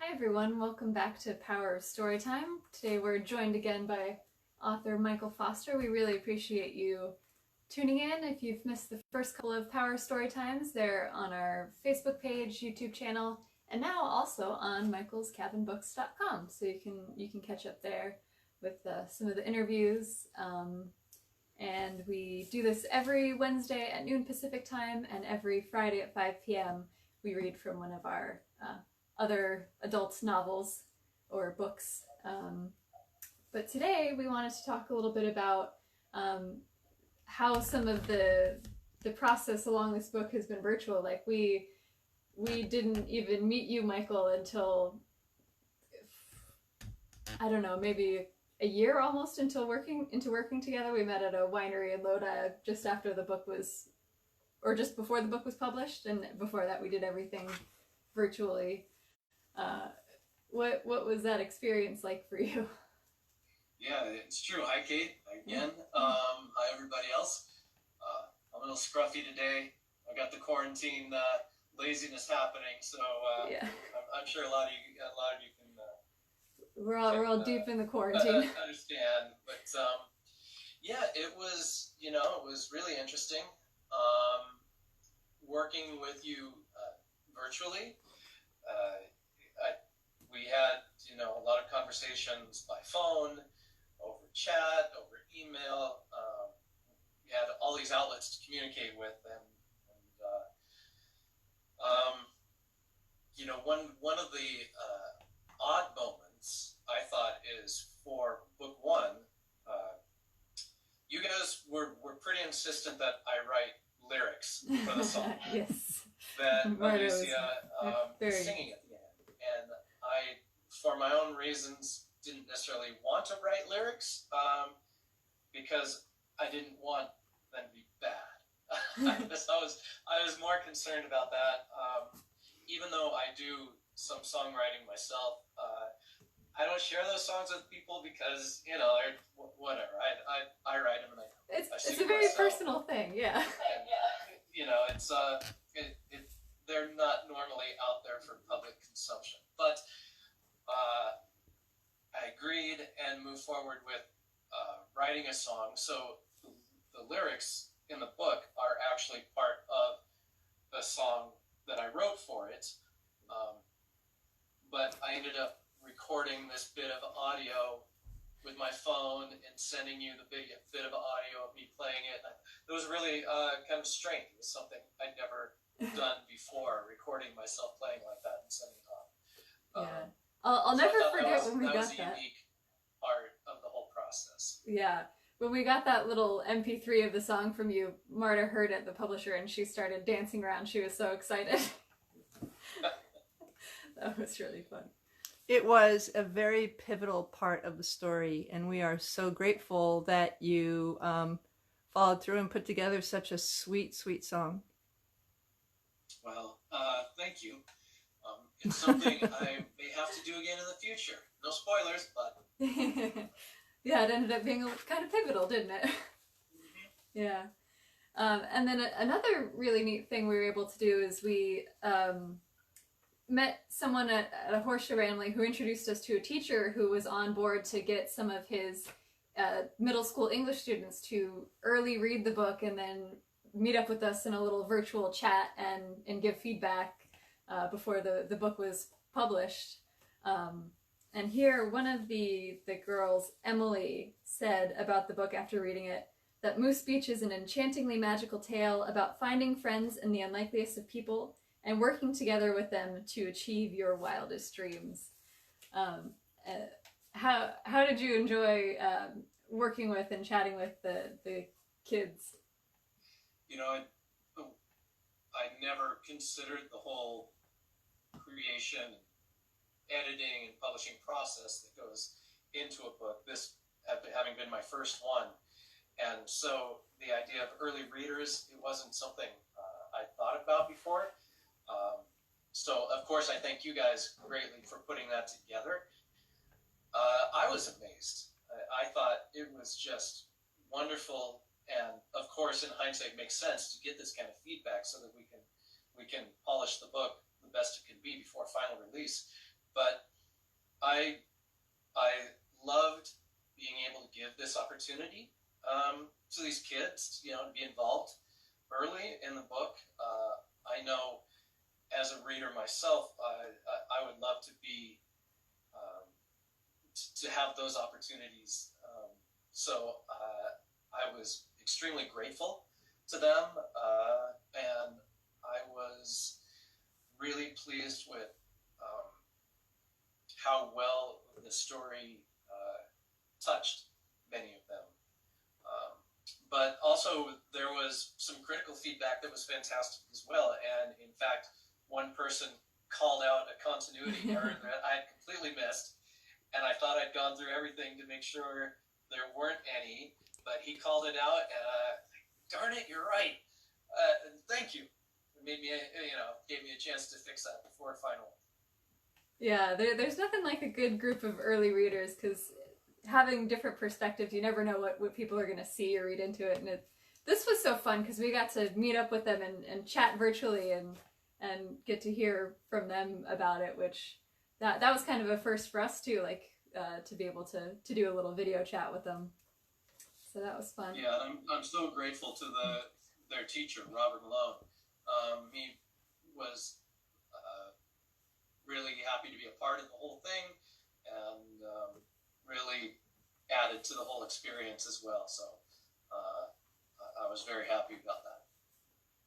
Hi everyone, welcome back to Power of Storytime. Today we're joined again by author Michael Foster. We really appreciate you tuning in. If you've missed the first couple of Power of Storytimes, they're on our Facebook page, YouTube channel, and now also on michaelscabinbooks.com. So you can catch up there with some of the interviews. And we do this every Wednesday at noon Pacific time, and every Friday at 5 p.m. we read from one of our other adult novels or books. But today we wanted to talk a little bit about how some of the process along this book has been virtual. Like we didn't even meet you, Michael, until, I don't know, maybe a year almost into working together. We met at a winery in Lodi just after the book was, or just before the book was published, and before that we did everything virtually. What was that experience like for you? Yeah, it's true. Hi, Kate. Again. Hi, everybody else. I'm a little scruffy today. I got the quarantine laziness happening, so Yeah. I'm sure a lot of you can. We're all deep in the quarantine. Understand, but yeah, it was really interesting working with you virtually. We had a lot of conversations by phone, over chat, over email. We had all these outlets to communicate with, and one of the odd moments I thought is for book one. You guys were pretty insistent that I write lyrics for the song. Yes. That Alicia is singing at the end, and I, for my own reasons, didn't necessarily want to write lyrics because I didn't want them to be bad. I was more concerned about that. Even though I do some songwriting myself, I don't share those songs with people because whatever. I write them and I sing it's a very myself. Personal thing, yeah. And, it's they're not normally out there for public consumption, but I agreed and moved forward with writing a song. So the lyrics in the book are actually part of the song that I wrote for it. But I ended up recording this bit of audio with my phone and sending you the bit of audio of me playing it. It was really kind of strange. It was something I'd never done before, recording myself playing like that and sending it off. Yeah. I'll never forget when we got that. That was a unique part of the whole process. Yeah. When we got that little MP3 of the song from you, Marta heard it, the publisher, and she started dancing around. She was so excited. That was really fun. It was a very pivotal part of the story, and we are so grateful that you followed through and put together such a sweet, sweet song. Well, thank you. It's something I may have to do again in the future. No spoilers, but... Yeah, it ended up being kind of pivotal, didn't it? Mm-hmm. Yeah. And then another really neat thing we were able to do is we met someone at a horse show randomly who introduced us to a teacher who was on board to get some of his middle school English students to early read the book and then meet up with us in a little virtual chat and give feedback before the book was published. And here, one of the girls, Emily, said about the book after reading it, that Moose Beach is an enchantingly magical tale about finding friends in the unlikeliest of people and working together with them to achieve your wildest dreams. How did you enjoy working with and chatting with the kids? I never considered the whole creation, editing, and publishing process that goes into a book. This having been my first one. And so the idea of early readers, it wasn't something I thought about before. So, of course, I thank you guys greatly for putting that together. I was amazed. I thought it was just wonderful. And, of course, in hindsight, it makes sense to get this kind of feedback so that we can polish the book the best it can be before final release. But I loved being able to give this opportunity to these kids, you know, to be involved early in the book. I know as a reader myself, I would love to be to have those opportunities. I was extremely grateful to them, and I was really pleased with how well the story touched many of them. But also there was some critical feedback that was fantastic as well. And in fact, one person called out a continuity error that I had completely missed. And I thought I'd gone through everything to make sure there weren't any, but he called it out and darn it, you're right. Thank you. It made me, gave me a chance to fix that before final. Yeah, there's nothing like a good group of early readers, because having different perspectives, you never know what people are going to see or read into it. And this was so fun because we got to meet up with them and chat virtually and get to hear from them about it, which that was kind of a first for us too, like to be able to do a little video chat with them. So that was fun. Yeah, I'm so grateful to their teacher, Robert Malone. He was really happy to be a part of the whole thing, and really added to the whole experience as well. So I was very happy about that.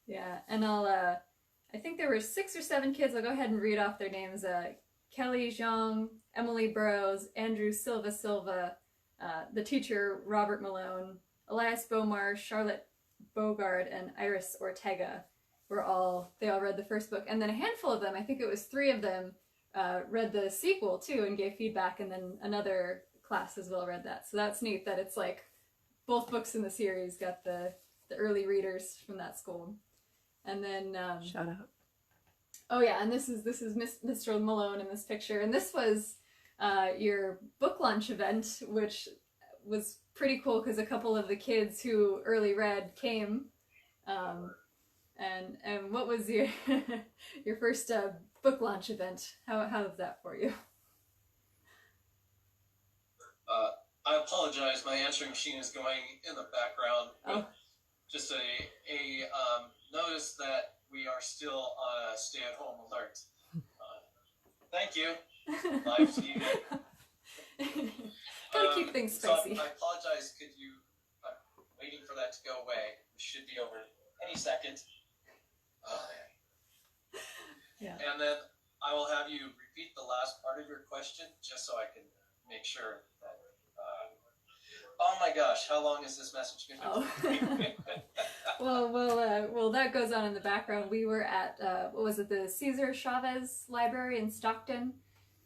Yeah, and I think there were 6 or 7 kids. I'll go ahead and read off their names. Kelly Zhang, Emily Burrows, Andrew Silva, the teacher, Robert Malone, Elias Bomar, Charlotte Bogard, and Iris Ortega they all read the first book. And then a handful of them, I think it was 3 of them, read the sequel too and gave feedback, and then another class as well read that. So that's neat that it's like both books in the series got the early readers from that school. And then shout out. Oh yeah, and this is Mr. Malone in this picture, and this was your book launch event, which was pretty cool because a couple of the kids who early read came. And what was your your first book launch event? How was that for you? I apologize. My answering machine is going in the background. Oh. Just a notice that we are still on a stay-at-home alert. Thank you. Live TV. Gotta keep things spicy. So I apologize. I'm waiting for that to go away. It should be over any second. Yeah. And then I will have you repeat the last part of your question, just so I can make sure that. Oh my gosh, how long is this message going to be? Well, that goes on in the background. We were at the Cesar Chavez Library in Stockton,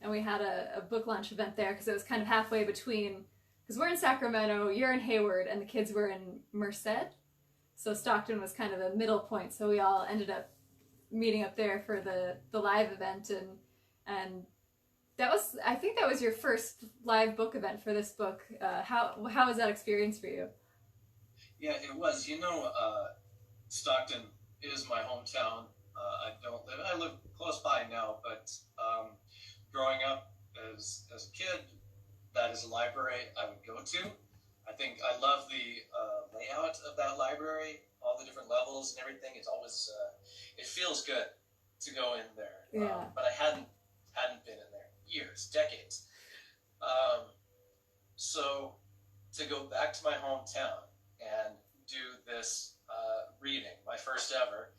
and we had a book launch event there because it was kind of halfway between. Because we're in Sacramento, you're in Hayward, and the kids were in Merced. So Stockton was kind of a middle point, so we all ended up meeting up there for the live event, and I think that was your first live book event for this book. How was that experience for you? Yeah, it was. Stockton is my hometown. I live close by now, but growing up as a kid, that is a library I would go to. I think I love the layout of that library, all the different levels and everything. It's always, it feels good to go in there. Yeah. But I hadn't been in there years, decades. So to go back to my hometown and do this reading, my first ever,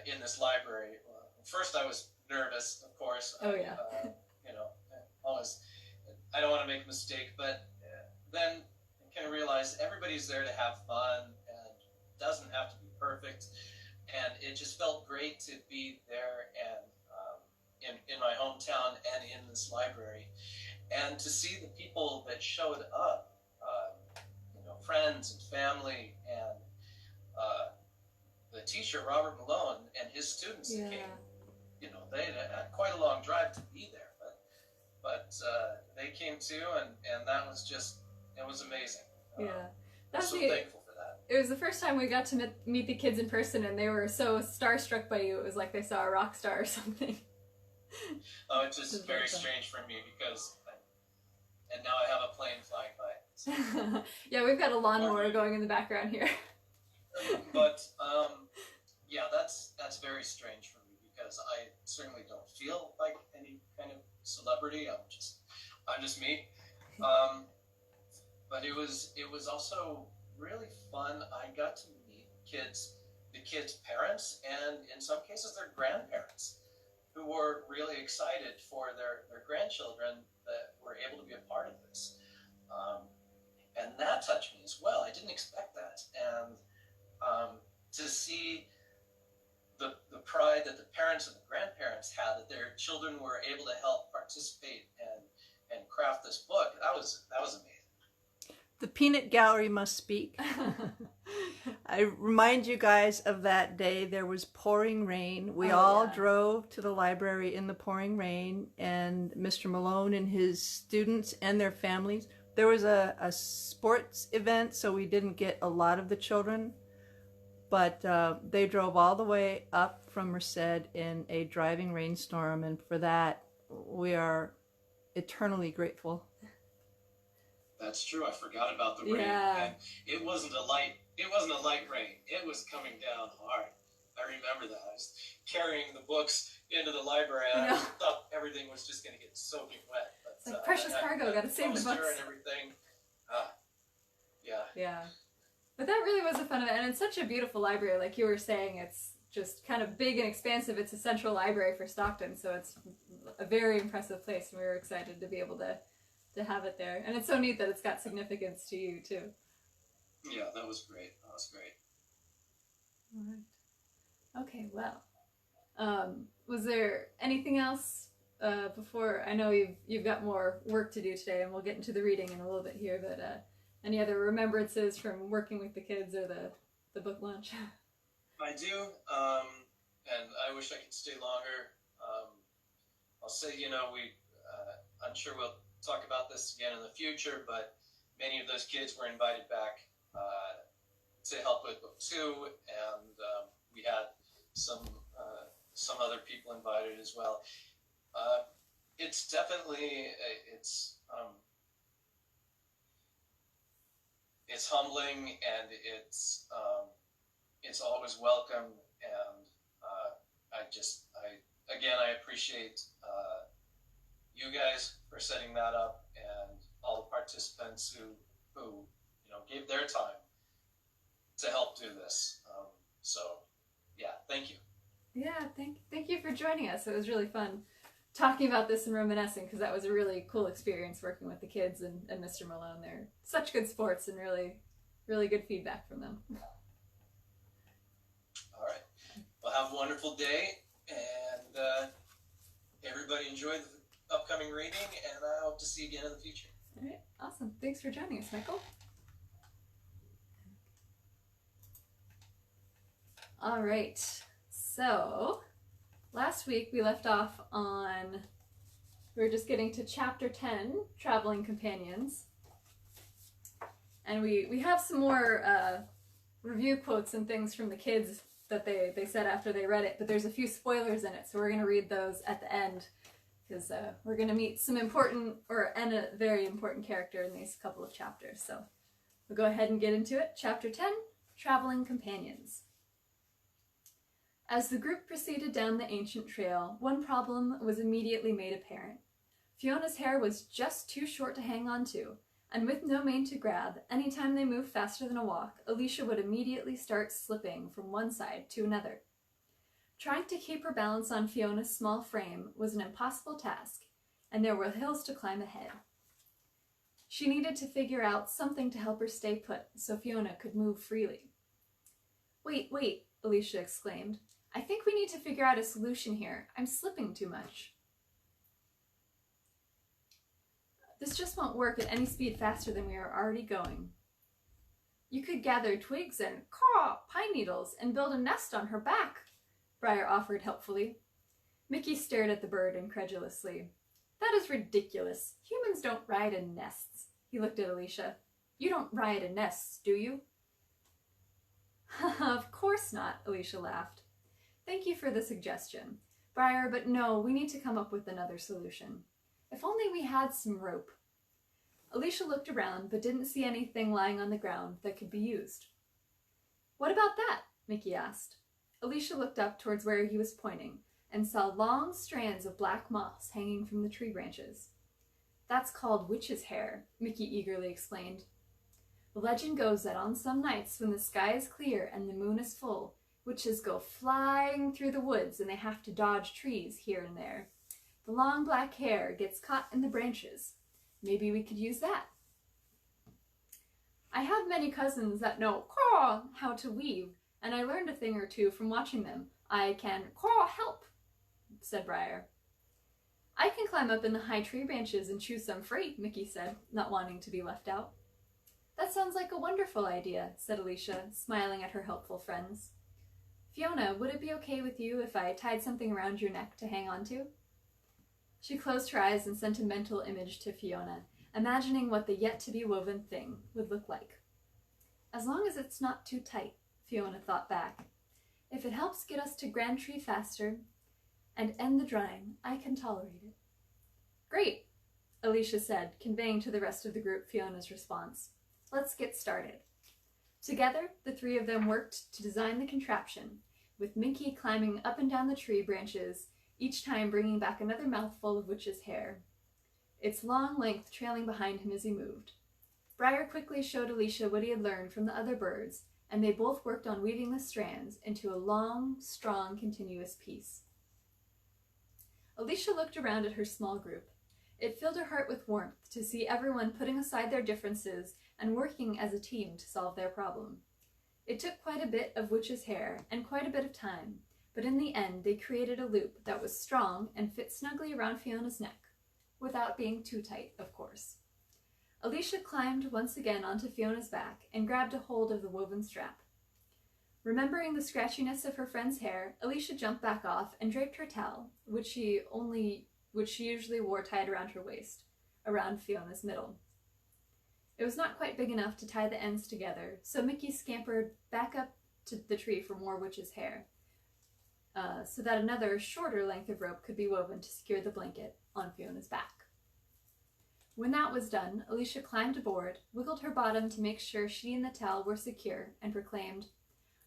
in this library. First I was nervous, of course. Oh yeah. Always, I don't want to make a mistake, but then kind of realize everybody's there to have fun and doesn't have to be perfect, and it just felt great to be there and in my hometown and in this library, and to see the people that showed up, friends and family, and the teacher Robert Malone and his students that came. They had quite a long drive to be there, but they came too, and that was just. It was amazing. I'm so thankful for that. It was the first time we got to meet the kids in person, and they were so starstruck by you. It was like they saw a rock star or something. It's just very strange for me because, and now I have a plane flying by. So. Yeah, we've got a lawnmower going in the background here. But yeah, that's very strange for me because I certainly don't feel like any kind of celebrity. I'm just me. But it was also really fun. I got to meet the kids' parents, and in some cases their grandparents, who were really excited for their grandchildren that were able to be a part of this. And that touched me as well. I didn't expect that. And to see the pride that the parents and the grandparents had that their children were able to help participate and craft this book, that was amazing. The peanut gallery must speak. I remind you guys of that day. There was pouring rain. We all drove to the library in the pouring rain, and Mr. Malone and his students and their families. There was a sports event, so we didn't get a lot of the children, but they drove all the way up from Merced in a driving rainstorm, and for that we are eternally grateful. That's true. I forgot about the rain. Yeah. And it wasn't a light rain. It was coming down hard. I remember that. I was carrying the books into the library, and I thought everything was just going to get soaking wet. But, it's like precious cargo. Got to save the books and everything. Yeah. Yeah. But that really was a fun event, and it's such a beautiful library. Like you were saying, it's just kind of big and expansive. It's a central library for Stockton, so it's a very impressive place, and we were excited to be able to have it there. And it's so neat that it's got significance to you too. Yeah, that was great. That was great. All right. Okay, well. Was there anything else before? I know you've got more work to do today, and we'll get into the reading in a little bit here, but any other remembrances from working with the kids or the book launch? I do, and I wish I could stay longer. I'll say, I'm sure we'll talk about this again in the future, but many of those kids were invited back to help with book 2, and we had some other people invited as well. It's definitely it's humbling, and it's always welcome, and I appreciate you guys for setting that up, and all the participants who gave their time to help do this. So yeah, thank you. Yeah, thank you for joining us. It was really fun talking about this and reminiscing, because that was a really cool experience working with the kids and Mr. Malone. They're such good sports, and really, really good feedback from them. All right. Well, have a wonderful day, and everybody enjoy the upcoming reading, and I hope to see you again in the future. All right, awesome. Thanks for joining us, Michael. All right, so last week we left off on, we were just getting to chapter 10, Traveling Companions. And we have some more review quotes and things from the kids that they said after they read it, but there's a few spoilers in it, so we're going to read those at the end, because we're going to meet some important, and a very important character in these couple of chapters. So we'll go ahead and get into it. Chapter 10, Traveling Companions. As the group proceeded down the ancient trail, one problem was immediately made apparent. Fiona's hair was just too short to hang on to, and with no mane to grab, anytime they moved faster than a walk, Alicia would immediately start slipping from one side to another. Trying to keep her balance on Fiona's small frame was an impossible task, and there were hills to climb ahead. She needed to figure out something to help her stay put, so Fiona could move freely. Wait, Alicia exclaimed. I think we need to figure out a solution here. I'm slipping too much. This just won't work at any speed faster than we are already going. You could gather twigs and pine needles and build a nest on her back, Briar offered helpfully. Mickey stared at the bird incredulously. That is ridiculous. Humans don't ride in nests. He looked at Alicia. You don't ride in nests, do you? Of course not, Alicia laughed. Thank you for the suggestion. Briar, but no, we need to come up with another solution. If only we had some rope. Alicia looked around, but didn't see anything lying on the ground that could be used. What about that? Mickey asked. Alicia looked up towards where he was pointing and saw long strands of black moss hanging from the tree branches. That's called witch's hair, Mickey eagerly explained. The legend goes that on some nights when the sky is clear and the moon is full, witches go flying through the woods and they have to dodge trees here and there. The long black hair gets caught in the branches. Maybe we could use that. I have many cousins that know how to weave, and I learned a thing or two from watching them. I can help, said Briar. I can climb up in the high tree branches and choose some free, Mickey said, not wanting to be left out. That sounds like a wonderful idea, said Alicia, smiling at her helpful friends. Fiona, would it be okay with you if I tied something around your neck to hang on to? She closed her eyes and sent a mental image to Fiona, imagining what the yet-to-be-woven thing would look like. As long as it's not too tight, Fiona thought back. If it helps get us to Grand Tree faster and end the drying, I can tolerate it. Great, Alicia said, conveying to the rest of the group Fiona's response. Let's get started. Together, the three of them worked to design the contraption, with Mickey climbing up and down the tree branches, each time bringing back another mouthful of witch's hair, its long length trailing behind him as he moved. Briar quickly showed Alicia what he had learned from the other birds, and they both worked on weaving the strands into a long, strong, continuous piece. Alicia looked around at her small group. It filled her heart with warmth to see everyone putting aside their differences and working as a team to solve their problem. It took quite a bit of witch's hair and quite a bit of time, but in the end they created a loop that was strong and fit snugly around Fiona's neck, without being too tight, of course. Alicia climbed once again onto Fiona's back and grabbed a hold of the woven strap. Remembering the scratchiness of her friend's hair, Alicia jumped back off and draped her towel, which she usually wore tied around her waist, around Fiona's middle. It was not quite big enough to tie the ends together, so Mickey scampered back up to the tree for more witch's hair, so that another shorter length of rope could be woven to secure the blanket on Fiona's back. When that was done, Alicia climbed aboard, wiggled her bottom to make sure she and the towel were secure, and proclaimed,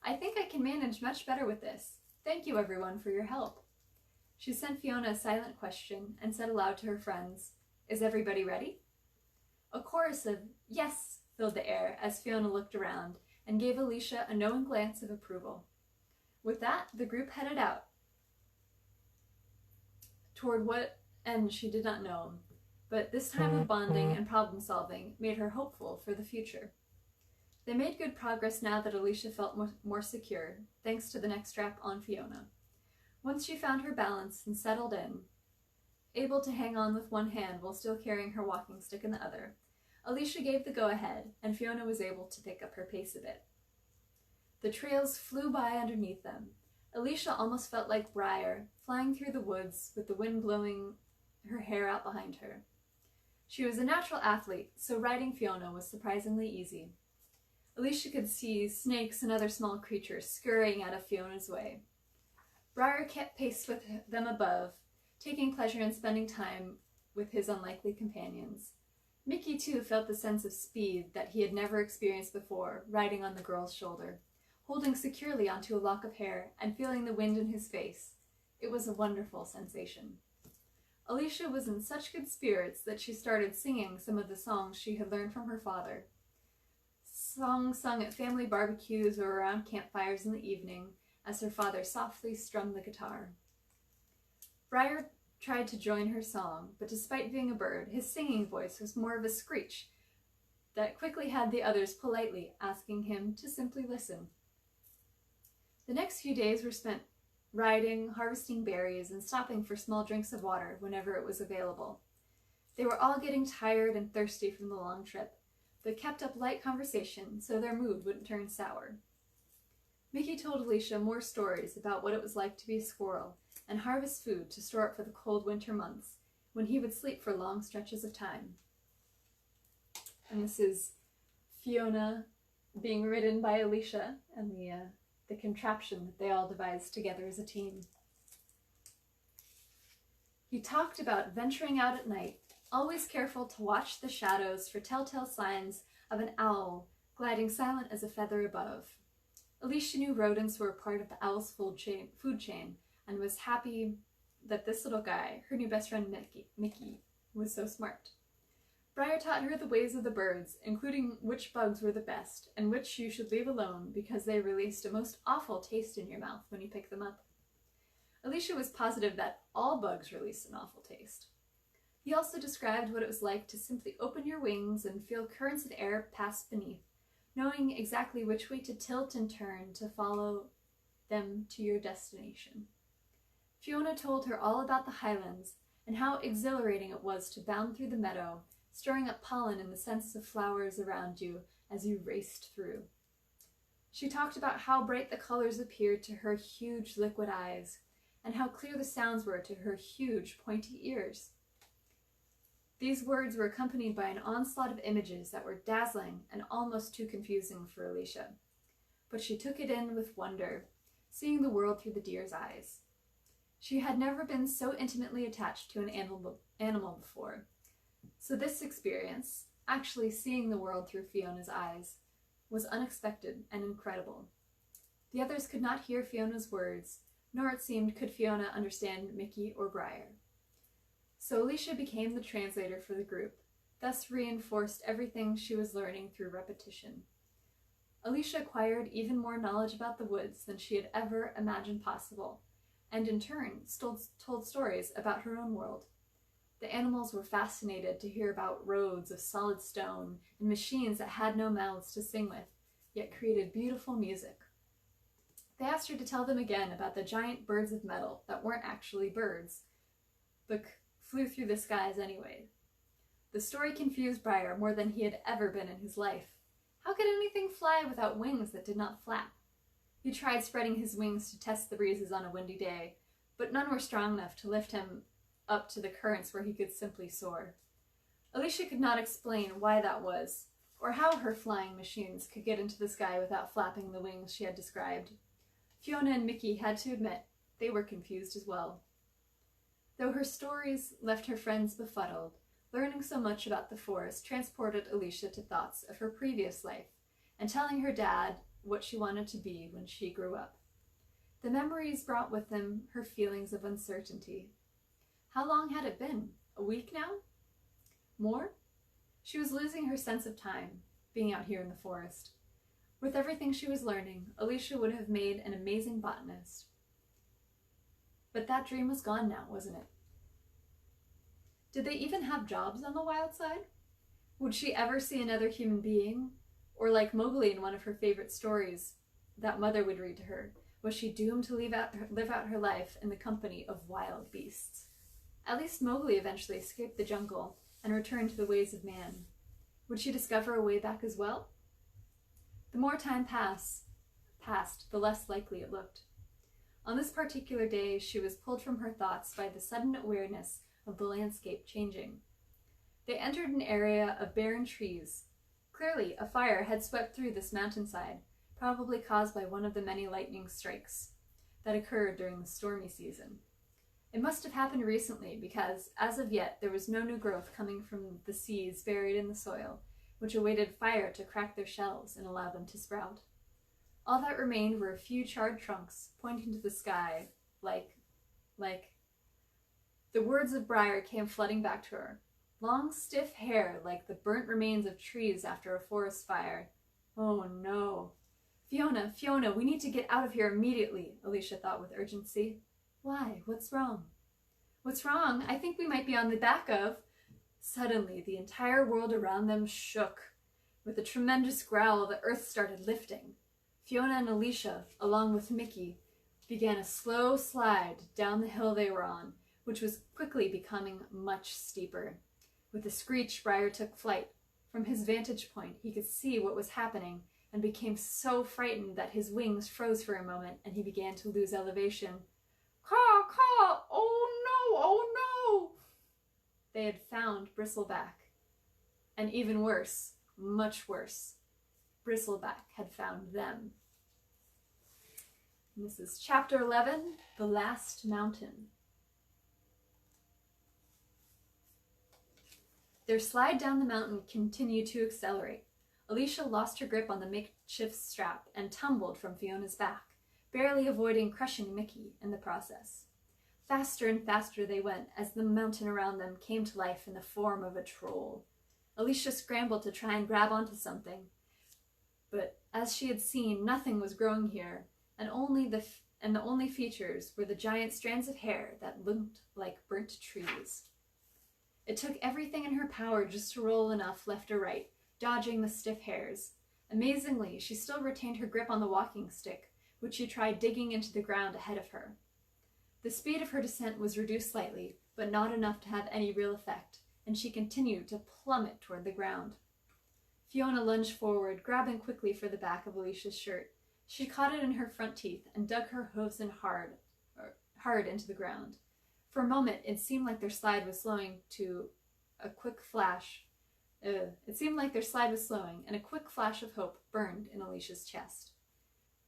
"I think I can manage much better with this. Thank you, everyone, for your help." She sent Fiona a silent question and said aloud to her friends, "Is everybody ready?" A chorus of "yes" filled the air as Fiona looked around and gave Alicia a knowing glance of approval. With that, the group headed out toward what end she did not know, but this time of bonding and problem solving made her hopeful for the future. They made good progress now that Alicia felt more secure, thanks to the neck strap on Fiona. Once she found her balance and settled in, able to hang on with one hand while still carrying her walking stick in the other, Alicia gave the go-ahead, and Fiona was able to pick up her pace a bit. The trails flew by underneath them. Alicia almost felt like Briar, flying through the woods with the wind blowing her hair out behind her. She was a natural athlete, so riding Fiona was surprisingly easy. Alicia could see snakes and other small creatures scurrying out of Fiona's way. Briar kept pace with them above, taking pleasure in spending time with his unlikely companions. Mickey, too, felt the sense of speed that he had never experienced before, riding on the girl's shoulder, holding securely onto a lock of hair and feeling the wind in his face. It was a wonderful sensation. Alicia was in such good spirits that she started singing some of the songs she had learned from her father. Songs sung at family barbecues or around campfires in the evening as her father softly strummed the guitar. Briar tried to join her song, but despite being a bird, his singing voice was more of a screech that quickly had the others politely asking him to simply listen. The next few days were spent riding, harvesting berries, and stopping for small drinks of water whenever it was available. They were all getting tired and thirsty from the long trip, but kept up light conversation so their mood wouldn't turn sour. Mickey told Alicia more stories about what it was like to be a squirrel and harvest food to store up for the cold winter months, when he would sleep for long stretches of time. And this is Fiona being ridden by Alicia and the contraption that they all devised together as a team. He talked about venturing out at night, always careful to watch the shadows for telltale signs of an owl gliding silent as a feather above. Alicia knew rodents were a part of the owl's food chain and was happy that this little guy, her new best friend Mickey, was so smart. Briar taught her the ways of the birds, including which bugs were the best and which you should leave alone because they released a most awful taste in your mouth when you picked them up. Alicia was positive that all bugs released an awful taste. He also described what it was like to simply open your wings and feel currents of air pass beneath, knowing exactly which way to tilt and turn to follow them to your destination. Fiona told her all about the highlands and how exhilarating it was to bound through the meadow, stirring up pollen in the scents of flowers around you as you raced through. She talked about how bright the colors appeared to her huge liquid eyes, and how clear the sounds were to her huge pointy ears. These words were accompanied by an onslaught of images that were dazzling and almost too confusing for Alicia. But she took it in with wonder, seeing the world through the deer's eyes. She had never been so intimately attached to an animal before, so this experience, actually seeing the world through Fiona's eyes, was unexpected and incredible. The others could not hear Fiona's words, nor it seemed could Fiona understand Mickey or Briar. So Alicia became the translator for the group, thus reinforced everything she was learning through repetition. Alicia acquired even more knowledge about the woods than she had ever imagined possible, and in turn told stories about her own world. The animals were fascinated to hear about roads of solid stone and machines that had no mouths to sing with, yet created beautiful music. They asked her to tell them again about the giant birds of metal that weren't actually birds, but flew through the skies anyway. The story confused Briar more than he had ever been in his life. How could anything fly without wings that did not flap? He tried spreading his wings to test the breezes on a windy day, but none were strong enough to lift him up to the currents where he could simply soar. Alicia could not explain why that was, or how her flying machines could get into the sky without flapping the wings she had described. Fiona and Mickey had to admit they were confused as well. Though her stories left her friends befuddled, learning so much about the forest transported Alicia to thoughts of her previous life and telling her dad what she wanted to be when she grew up. The memories brought with them her feelings of uncertainty. How long had it been? A week now? More? She was losing her sense of time, being out here in the forest. With everything she was learning, Alicia would have made an amazing botanist. But that dream was gone now, wasn't it? Did they even have jobs on the wild side? Would she ever see another human being? Or like Mowgli in one of her favorite stories that mother would read to her, was she doomed to live out her life in the company of wild beasts? At least Mowgli eventually escaped the jungle and returned to the ways of man. Would she discover a way back as well? The more time passed, the less likely it looked. On this particular day, she was pulled from her thoughts by the sudden awareness of the landscape changing. They entered an area of barren trees. Clearly, a fire had swept through this mountainside, probably caused by one of the many lightning strikes that occurred during the stormy season. It must have happened recently because, as of yet, there was no new growth coming from the seeds buried in the soil, which awaited fire to crack their shells and allow them to sprout. All that remained were a few charred trunks pointing to the sky, like... The words of Briar came flooding back to her. Long, stiff hair like the burnt remains of trees after a forest fire. Oh no. Fiona, we need to get out of here immediately, Alicia thought with urgency. Why? What's wrong? What's wrong? I think we might be on the back of... Suddenly, the entire world around them shook. With a tremendous growl, the earth started lifting. Fiona and Alicia, along with Mickey, began a slow slide down the hill they were on, which was quickly becoming much steeper. With a screech, Briar took flight. From his vantage point, he could see what was happening and became so frightened that his wings froze for a moment and he began to lose elevation. Caw, caw! Oh no, oh no! They had found Bristleback. And even worse, much worse, Bristleback had found them. And this is Chapter 11, The Last Mountain. Their slide down the mountain continued to accelerate. Alicia lost her grip on the makeshift strap and tumbled from Fiona's back, barely avoiding crushing Mickey in the process. Faster and faster they went as the mountain around them came to life in the form of a troll. Alicia scrambled to try and grab onto something, but as she had seen, nothing was growing here, and the only features were the giant strands of hair that looked like burnt trees. It took everything in her power just to roll enough left or right, dodging the stiff hairs. Amazingly, she still retained her grip on the walking stick, which she tried digging into the ground ahead of her. The speed of her descent was reduced slightly, but not enough to have any real effect, and she continued to plummet toward the ground. Fiona lunged forward, grabbing quickly for the back of Alicia's shirt. She caught it in her front teeth and dug her hooves in hard into the ground. For a moment, it seemed like their slide was slowing, and a quick flash of hope burned in Alicia's chest.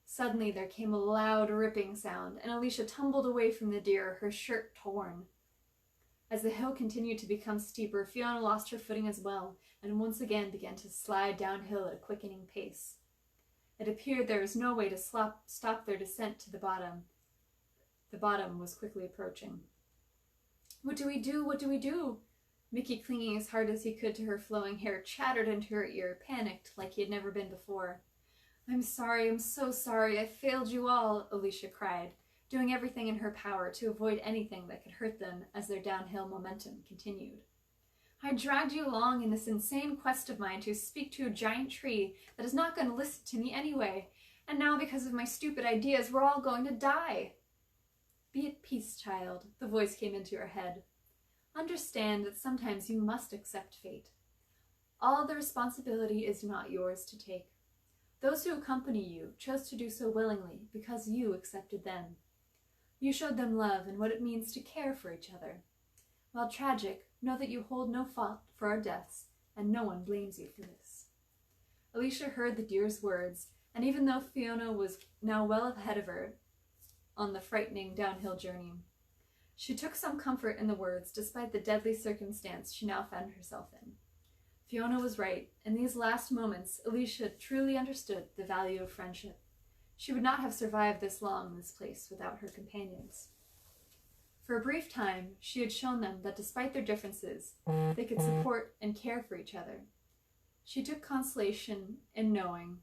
Suddenly, there came a loud, ripping sound, and Alicia tumbled away from the deer, her shirt torn. As the hill continued to become steeper, Fiona lost her footing as well, and once again began to slide downhill at a quickening pace. It appeared there was no way to stop their descent to the bottom. The bottom was quickly approaching. "What do we do? What do we do?" Mickey, clinging as hard as he could to her flowing hair, chattered into her ear, panicked like he had never been before. "I'm sorry, I'm so sorry, I failed you all," Alicia cried, doing everything in her power to avoid anything that could hurt them as their downhill momentum continued. "I dragged you along in this insane quest of mine to speak to a giant tree that is not going to listen to me anyway, and now because of my stupid ideas, we're all going to die." "Be at peace, child," the voice came into her head. "Understand that sometimes you must accept fate. All the responsibility is not yours to take. Those who accompany you chose to do so willingly because you accepted them. You showed them love and what it means to care for each other. While tragic, know that you hold no fault for our deaths, and no one blames you for this." Alicia heard the deer's words, and even though Fiona was now well ahead of her on the frightening downhill journey, she took some comfort in the words despite the deadly circumstance she now found herself in. Fiona was right. In these last moments, Alicia truly understood the value of friendship. She would not have survived this long in this place without her companions. For a brief time, she had shown them that despite their differences, they could support and care for each other. She took consolation in knowing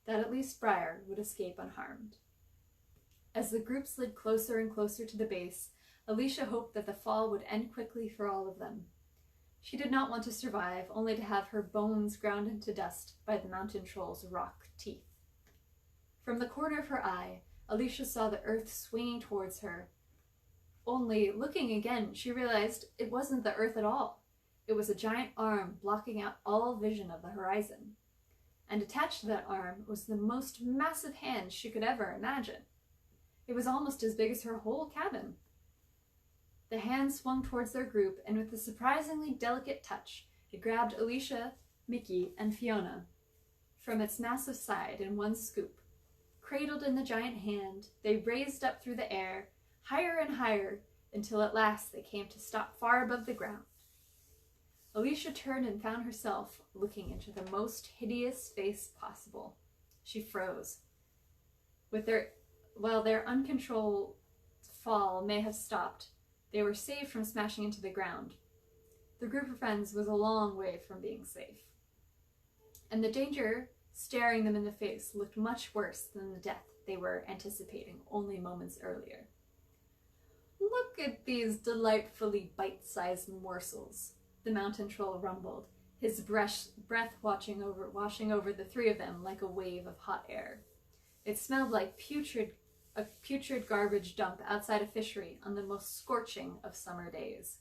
that at least Briar would escape unharmed. As the group slid closer and closer to the base, Alicia hoped that the fall would end quickly for all of them. She did not want to survive, only to have her bones ground into dust by the mountain troll's rock teeth. From the corner of her eye, Alicia saw the earth swinging towards her. Only, looking again, she realized it wasn't the earth at all. It was a giant arm blocking out all vision of the horizon. And attached to that arm was the most massive hand she could ever imagine. It was almost as big as her whole cabin. The hand swung towards their group, and with a surprisingly delicate touch, it grabbed Alicia, Mickey, and Fiona from its massive side in one scoop. Cradled in the giant hand, they raised up through the air, higher and higher, until at last they came to stop far above the ground. Alicia turned and found herself looking into the most hideous face possible. She froze. While their uncontrolled fall may have stopped, they were saved from smashing into the ground. The group of friends was a long way from being safe. And the danger staring them in the face looked much worse than the death they were anticipating only moments earlier. "Look at these delightfully bite-sized morsels," the mountain troll rumbled, his breath washing over the three of them like a wave of hot air. It smelled like a putrid garbage dump outside a fishery on the most scorching of summer days.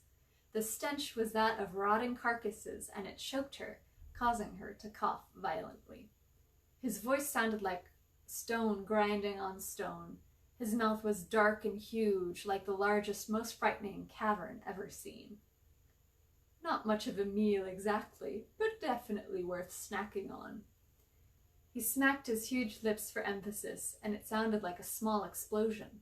The stench was that of rotting carcasses, and it choked her, causing her to cough violently. His voice sounded like stone grinding on stone. His mouth was dark and huge, like the largest, most frightening cavern ever seen. Not much of a meal exactly, but definitely worth snacking on. He smacked his huge lips for emphasis, and it sounded like a small explosion.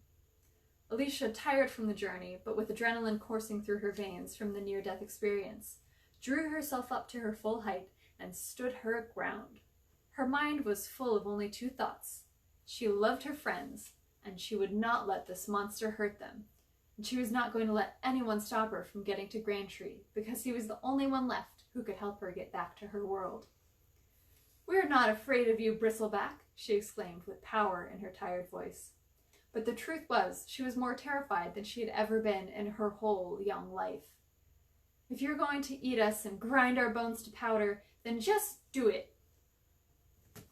Alicia, tired from the journey, but with adrenaline coursing through her veins from the near-death experience, drew herself up to her full height, and stood her ground. Her mind was full of only two thoughts. She loved her friends, and she would not let this monster hurt them. And she was not going to let anyone stop her from getting to Grand Tree, because he was the only one left who could help her get back to her world. "We're not afraid of you, Bristleback," she exclaimed with power in her tired voice. But the truth was, she was more terrified than she had ever been in her whole young life. "If you're going to eat us and grind our bones to powder, then just do it."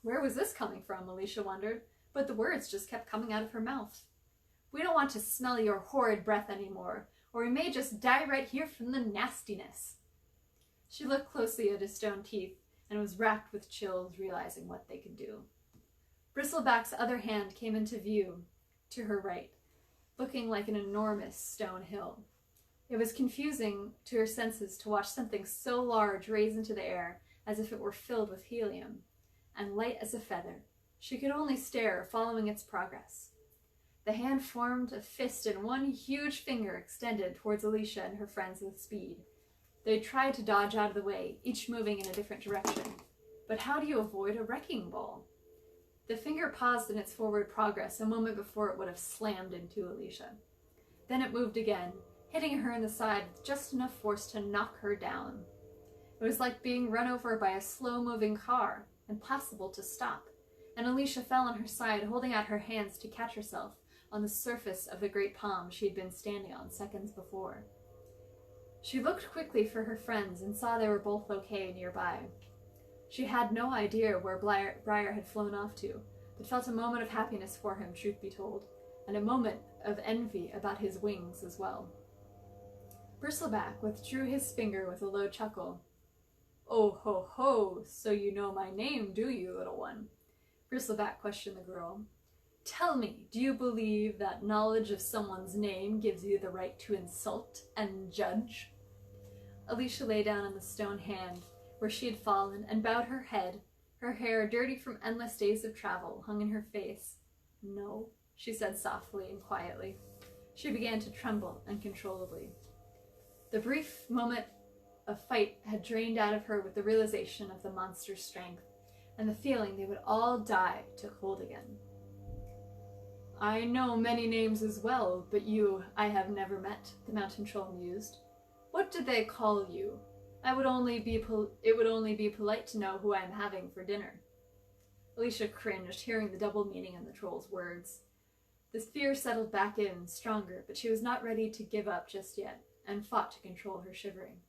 Where was this coming from, Alicia wondered, but the words just kept coming out of her mouth. "We don't want to smell your horrid breath anymore, or we may just die right here from the nastiness." She looked closely at his stone teeth and was racked with chills, realizing what they could do. Bristleback's other hand came into view to her right, looking like an enormous stone hill. It was confusing to her senses to watch something so large raise into the air as if it were filled with helium, and light as a feather. She could only stare, following its progress. The hand formed a fist and one huge finger extended towards Alicia and her friends with speed. They tried to dodge out of the way, each moving in a different direction. But how do you avoid a wrecking ball? The finger paused in its forward progress a moment before it would have slammed into Alicia. Then it moved again, hitting her in the side with just enough force to knock her down. It was like being run over by a slow-moving car, impossible to stop, and Alicia fell on her side, holding out her hands to catch herself on the surface of the great palm she had been standing on seconds before. She looked quickly for her friends and saw they were both okay nearby. She had no idea where Briar had flown off to, but felt a moment of happiness for him, truth be told, and a moment of envy about his wings as well. Bristleback withdrew his finger with a low chuckle. "Oh ho ho, so you know my name, do you, little one?" Bristleback questioned the girl. "Tell me, do you believe that knowledge of someone's name gives you the right to insult and judge?" Alicia lay down on the stone hand where she had fallen and bowed her head. Her hair, dirty from endless days of travel, hung in her face. "No," she said softly and quietly. She began to tremble uncontrollably. The brief moment of fight had drained out of her with the realization of the monster's strength, and the feeling they would all die took hold again. "I know many names as well, but you I have never met," the mountain troll mused. "What do they call you? It would only be polite to know who I am having for dinner." Alicia cringed, hearing the double meaning in the troll's words. The fear settled back in, stronger, but she was not ready to give up just yet, and fought to control her shivering.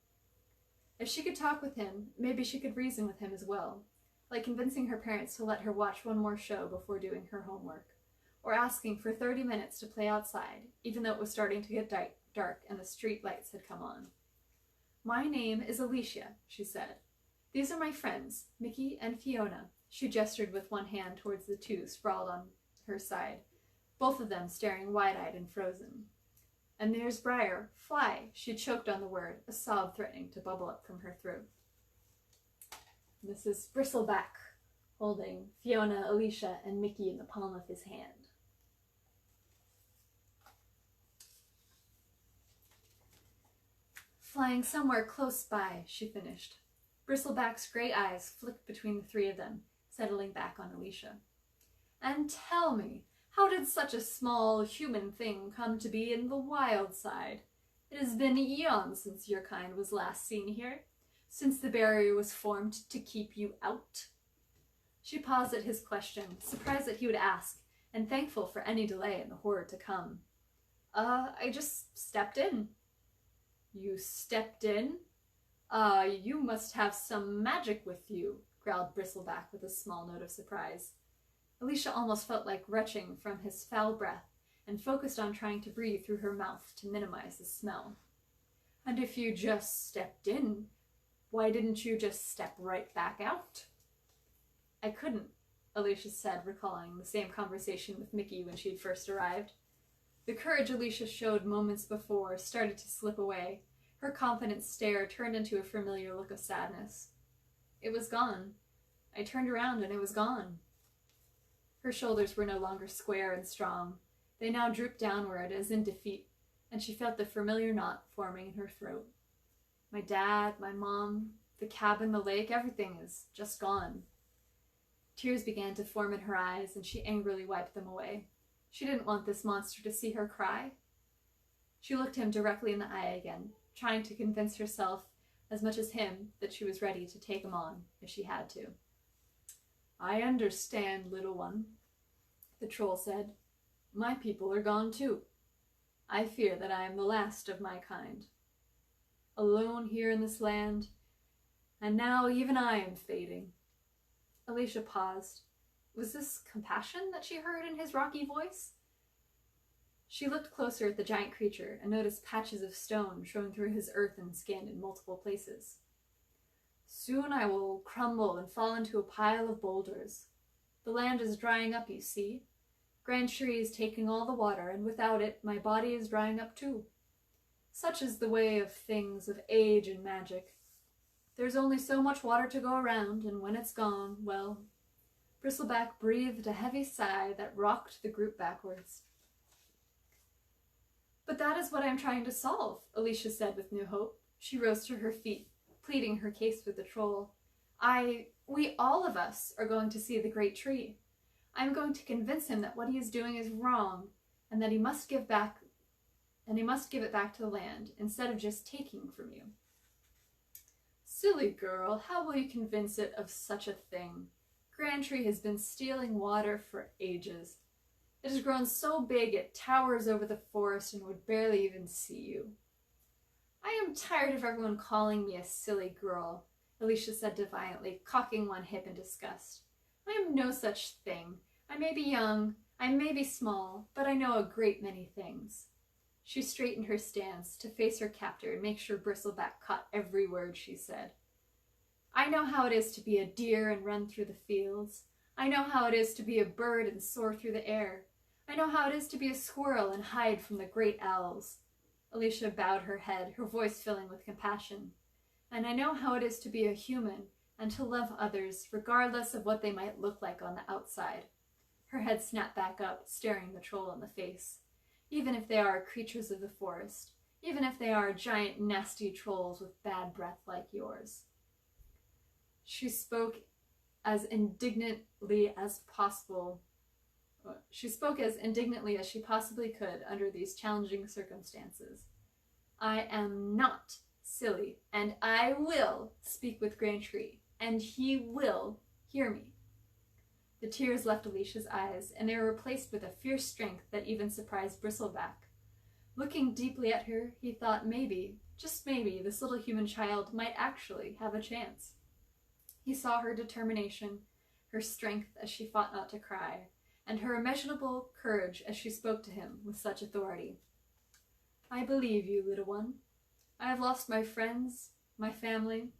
If she could talk with him, maybe she could reason with him as well, like convincing her parents to let her watch one more show before doing her homework, or asking for 30 minutes to play outside, even though it was starting to get dark and the street lights had come on. "My name is Alicia," she said. "These are my friends, Mickey and Fiona." She gestured with one hand towards the two sprawled on her side, both of them staring wide-eyed and frozen. "And there's Briar. Fly." She choked on the word, a sob threatening to bubble up from her throat. This is Bristleback, holding Fiona, Alicia, and Mickey in the palm of his hand. "Flying somewhere close by," she finished. Bristleback's gray eyes flicked between the three of them, settling back on Alicia. "And tell me, how did such a small human thing come to be in the wild side? It has been eons since your kind was last seen here, since the barrier was formed to keep you out." She paused at his question, surprised that he would ask, and thankful for any delay in the horror to come. I just stepped in." "You stepped in? You must have some magic with you," growled Bristleback with a small note of surprise. Alicia almost felt like retching from his foul breath and focused on trying to breathe through her mouth to minimize the smell. "And if you just stepped in, why didn't you just step right back out?" "I couldn't," Alicia said, recalling the same conversation with Mickey when she had first arrived. The courage Alicia showed moments before started to slip away. Her confident stare turned into a familiar look of sadness. "It was gone. I turned around and it was gone." Her shoulders were no longer square and strong. They now drooped downward as in defeat, and she felt the familiar knot forming in her throat. My dad, my mom, the cabin, the lake, everything is just gone. Tears began to form in her eyes, and she angrily wiped them away. She didn't want this monster to see her cry. She looked him directly in the eye again, trying to convince herself, as much as him, that she was ready to take him on if she had to. "I understand, little one," the troll said. "My people are gone too. I fear that I am the last of my kind. Alone here in this land, and now even I am fading." Alicia paused. Was this compassion that she heard in his rocky voice? She looked closer at the giant creature and noticed patches of stone showing through his earthen skin in multiple places. "Soon I will crumble and fall into a pile of boulders. The land is drying up, you see. Grand Tree is taking all the water, and without it, my body is drying up too. Such is the way of things, of age and magic. There's only so much water to go around, and when it's gone, well..." Bristleback breathed a heavy sigh that rocked the group backwards. "But that is what I'm trying to solve," Alicia said with new hope. She rose to her feet, pleading her case with the troll. We all of us are going to see the great tree. I'm going to convince him that what he is doing is wrong, and that he must give it back to the land, instead of just taking from you." "Silly girl, how will you convince it of such a thing? Grand Tree has been stealing water for ages. It has grown so big it towers over the forest and would barely even see you." "I am tired of everyone calling me a silly girl," Alicia said defiantly, cocking one hip in disgust. "I am no such thing. I may be young, I may be small, but I know a great many things." She straightened her stance to face her captor and make sure Bristleback caught every word she said. "I know how it is to be a deer and run through the fields. I know how it is to be a bird and soar through the air. I know how it is to be a squirrel and hide from the great owls." Alicia bowed her head, her voice filling with compassion. "And I know how it is to be a human and to love others, regardless of what they might look like on the outside." Her head snapped back up, staring the troll in the face. "Even if they are creatures of the forest, even if they are giant nasty trolls with bad breath like yours." She spoke as indignantly as she possibly could under these challenging circumstances. "I am not silly, and I will speak with Grand Tree, and he will hear me." The tears left Alicia's eyes, and they were replaced with a fierce strength that even surprised Bristleback. Looking deeply at her, he thought maybe, just maybe, this little human child might actually have a chance. He saw her determination, her strength as she fought not to cry, and her immeasurable courage as she spoke to him with such authority. "I believe you, little one. I have lost my friends, my family.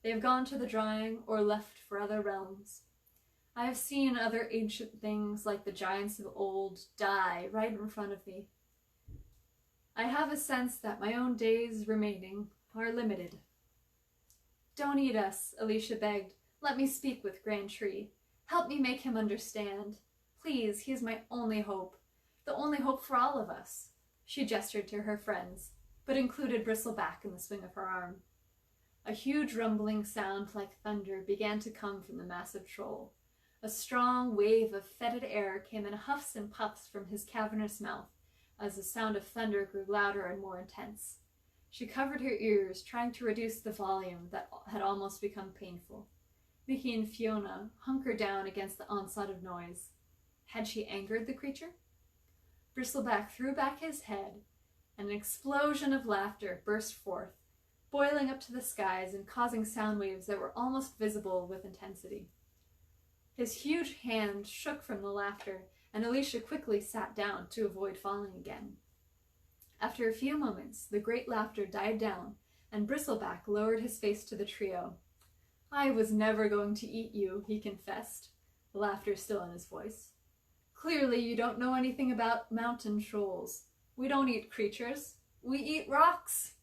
They have gone to the drying or left for other realms. I have seen other ancient things like the giants of old die right in front of me. I have a sense that my own days remaining are limited." "Don't eat us," Alicia begged. "Let me speak with Grand Tree. Help me make him understand. Please, he is my only hope. The only hope for all of us." She gestured to her friends, but included Bristleback in the swing of her arm. A huge rumbling sound like thunder began to come from the massive troll. A strong wave of fetid air came in huffs and puffs from his cavernous mouth as the sound of thunder grew louder and more intense. She covered her ears, trying to reduce the volume that had almost become painful. Mickey and Fiona hunkered down against the onslaught of noise. Had she angered the creature? Bristleback threw back his head, and an explosion of laughter burst forth, boiling up to the skies and causing sound waves that were almost visible with intensity. His huge hand shook from the laughter, and Alicia quickly sat down to avoid falling again. After a few moments, the great laughter died down, and Bristleback lowered his face to the trio. "I was never going to eat you," he confessed, the laughter still in his voice. "Clearly you don't know anything about mountain trolls. We don't eat creatures. We eat rocks."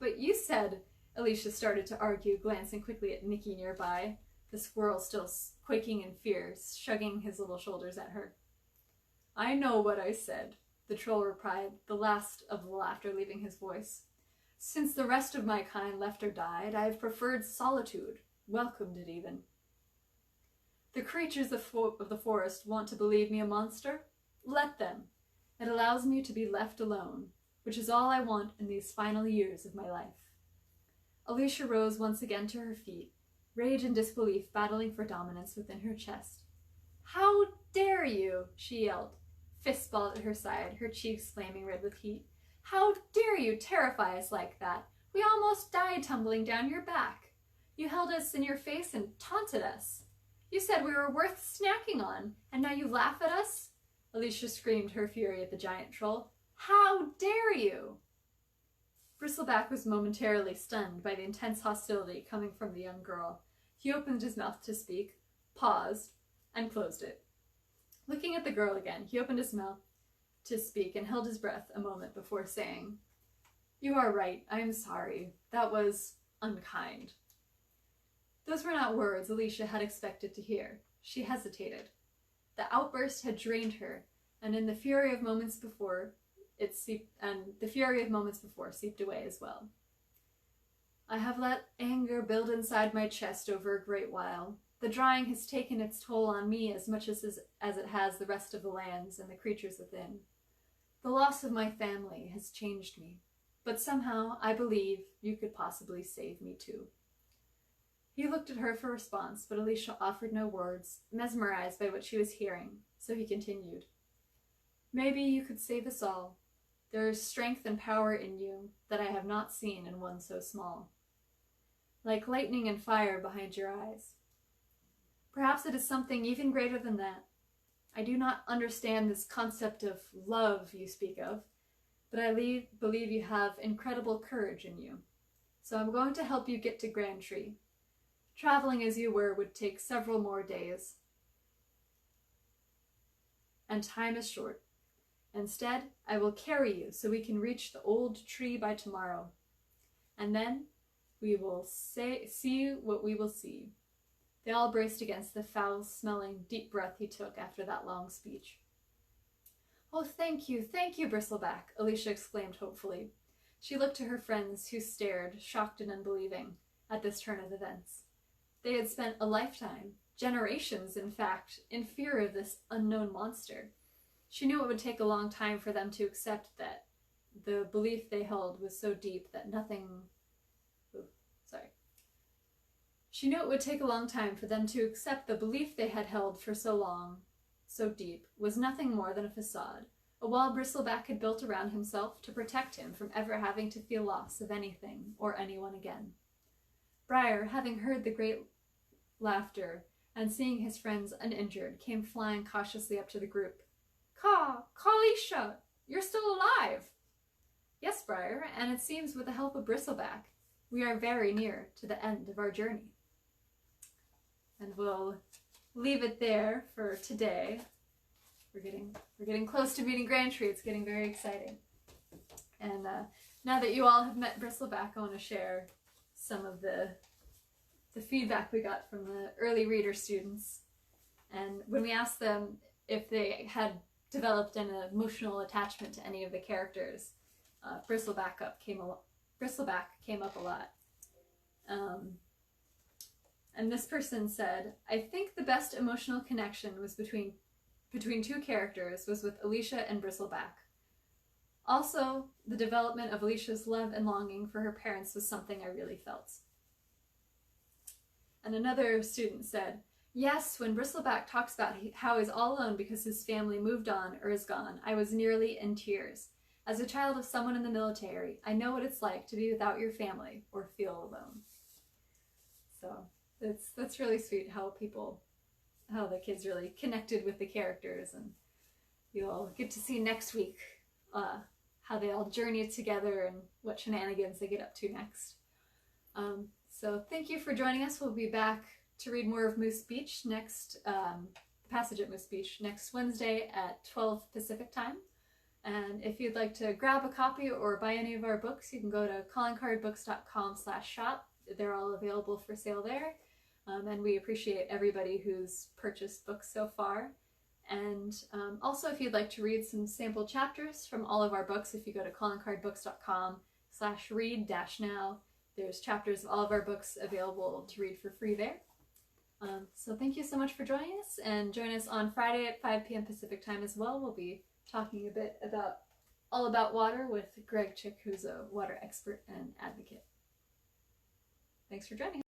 "But you said," Alicia started to argue, glancing quickly at Mickey nearby, the squirrel still quaking in fear, shrugging his little shoulders at her. "I know what I said," the troll replied, the last of the laughter leaving his voice. Since the rest of my kind left or died, I have preferred solitude, welcomed it even. The creatures of the forest want to believe me a monster? Let them. It allows me to be left alone, which is all I want in these final years of my life. Alicia rose once again to her feet, rage and disbelief battling for dominance within her chest. How dare you, she yelled, fist balled at her side, her cheeks flaming red with heat. How dare you terrify us like that? We almost died tumbling down your back. You held us in your face and taunted us. You said we were worth snacking on, and now you laugh at us? Alicia screamed her fury at the giant troll. How dare you? Bristleback was momentarily stunned by the intense hostility coming from the young girl. He opened his mouth to speak, paused, and closed it. Looking at the girl again, he opened his mouth to speak and held his breath a moment before saying, You are right, I am sorry. That was unkind. Those were not words Alicia had expected to hear. She hesitated. The outburst had drained her, and the fury of moments before seeped away as well. I have let anger build inside my chest over a great while. The drying has taken its toll on me as much as it has the rest of the lands and the creatures within. The loss of my family has changed me, but somehow I believe you could possibly save me too. He looked at her for response, but Alicia offered no words, mesmerized by what she was hearing, so he continued. Maybe you could save us all. There is strength and power in you that I have not seen in one so small. Like lightning and fire behind your eyes. Perhaps it is something even greater than that. I do not understand this concept of love you speak of, but I believe you have incredible courage in you. So I'm going to help you get to Grand Tree. Traveling as you were would take several more days, and time is short. Instead, I will carry you so we can reach the old tree by tomorrow. And then we will see what we will see. They all braced against the foul-smelling, deep breath he took after that long speech. Oh, thank you, Bristleback, Alicia exclaimed hopefully. She looked to her friends, who stared, shocked and unbelieving, at this turn of events. They had spent a lifetime, generations in fact, in fear of this unknown monster. She knew it would take a long time for them to accept that the belief they held was so deep that She knew it would take a long time for them to accept the belief they had held for so long, so deep, was nothing more than a facade, a wall Bristleback had built around himself to protect him from ever having to feel loss of anything or anyone again. Briar, having heard the great laughter and seeing his friends uninjured, came flying cautiously up to the group. Alicia, you're still alive! Yes, Briar, and it seems with the help of Bristleback, we are very near to the end of our journey. And we'll leave it there for today. We're getting close to meeting Grand Tree. It's getting very exciting. And now that you all have met Bristleback, I want to share some of the feedback we got from the early reader students. And when we asked them if they had developed an emotional attachment to any of the characters, Bristleback came up a lot. And this person said, I think the best emotional connection was between two characters was with Alicia and Bristleback. Also, the development of Alicia's love and longing for her parents was something I really felt. And another student said, yes, when Bristleback talks about how he's all alone because his family moved on or is gone, I was nearly in tears. As a child of someone in the military, I know what it's like to be without your family or feel alone. So that's really sweet how the kids really connected with the characters, and you'll get to see next week how they all journey together and what shenanigans they get up to next. So thank you for joining us. We'll be back to read more of Moose Beach next, passage at Moose Beach next Wednesday at 12 Pacific time. And if you'd like to grab a copy or buy any of our books, you can go to calling-card-books.com/shop. They're all available for sale there. And we appreciate everybody who's purchased books so far. And also, if you'd like to read some sample chapters from all of our books, if you go to calling-card-books.com bookstore.com/read-now. There's chapters of all of our books available to read for free there. So thank you so much for joining us, and join us on Friday at 5 p.m. Pacific time as well. We'll be talking a bit all about water with Greg Chick, who's a water expert and advocate. Thanks for joining us.